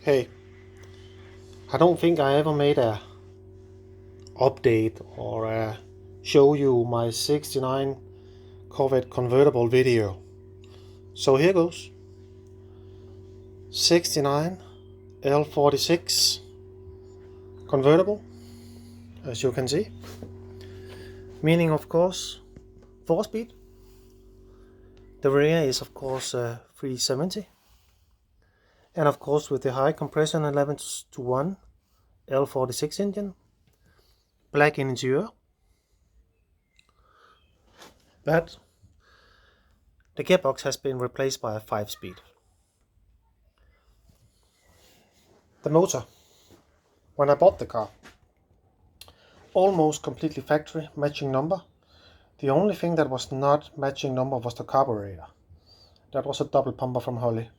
Hey, I don't think I ever made a update or show you my 69 Corvette Convertible video. So here goes. 69 L46 convertible, as you can see. Meaning, of course, 4-speed. The rear is, of course, 370. And of course, with the high compression 11:1 L46 engine, black interior. But the gearbox has been replaced by a 5-speed. The motor, when I bought the car, almost completely factory, matching number. The only thing that was not matching number was the carburetor. That was a double pumper from Holly.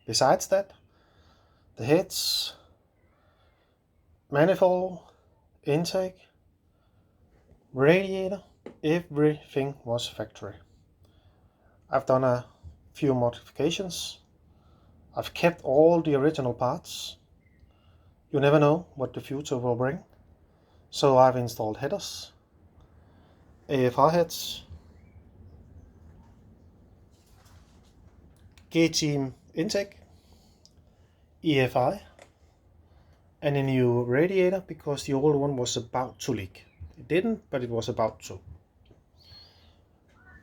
Besides that, the heads, manifold, intake, radiator, everything was factory. I've done a few modifications. I've kept all the original parts. You never know what the future will bring. So I've installed headers, AFR heads, G-Team intake, EFI, and a new radiator because the old one was about to leak. It didn't, but it was about to.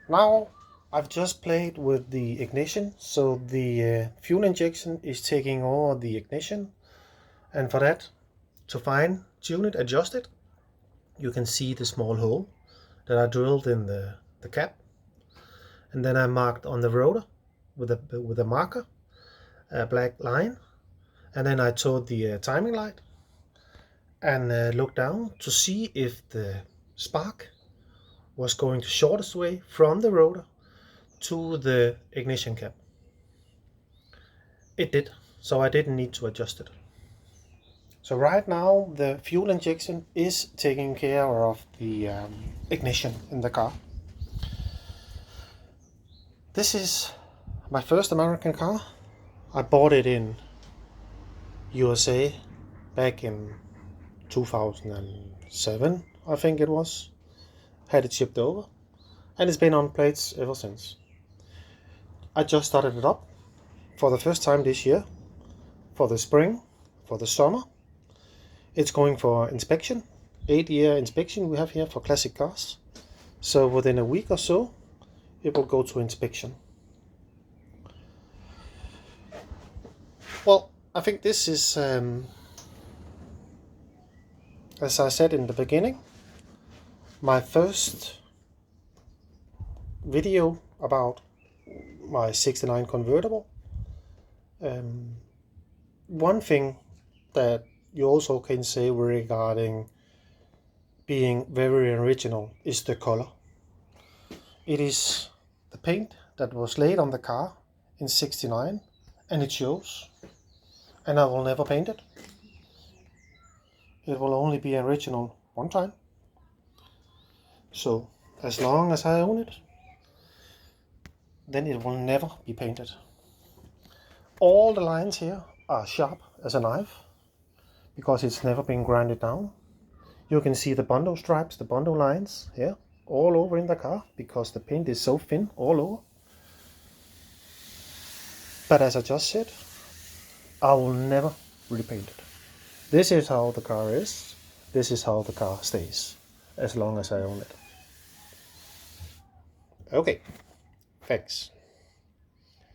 Now I've just played with the ignition, so the fuel injection is taking over the ignition, and for that, to fine tune it, adjust it, you can see the small hole that I drilled in the cap, and then I marked on the rotor with a marker, a black line, and then I towed the timing light and looked down to see if the spark was going the shortest way from the rotor to the ignition cap. It did, so I didn't need to adjust it. So right now the fuel injection is taking care of the ignition in the car. This is my first American car. I bought it in USA back in 2007, I think it was. Had it shipped over, and it's been on plates ever since. I just started it up for the first time this year, for the spring, for the summer. It's going for inspection, 8-year inspection we have here for classic cars. So within a week or so, it will go to inspection. Well, I think this is, as I said in the beginning, my first video about my 69 convertible. One thing that you also can say regarding being very original is the color. It is the paint that was laid on the car in 69, and it shows, and I will never paint it. It will only be original one time. So as long as I own it, then it will never be painted. All the lines here are sharp as a knife because it's never been grinded down. You can see the Bondo stripes, the Bondo lines here all over in the car because the paint is so thin all over. But as I just said, I will never repaint it. This is how the car is. This is how the car stays as long as I own it. Okay, thanks.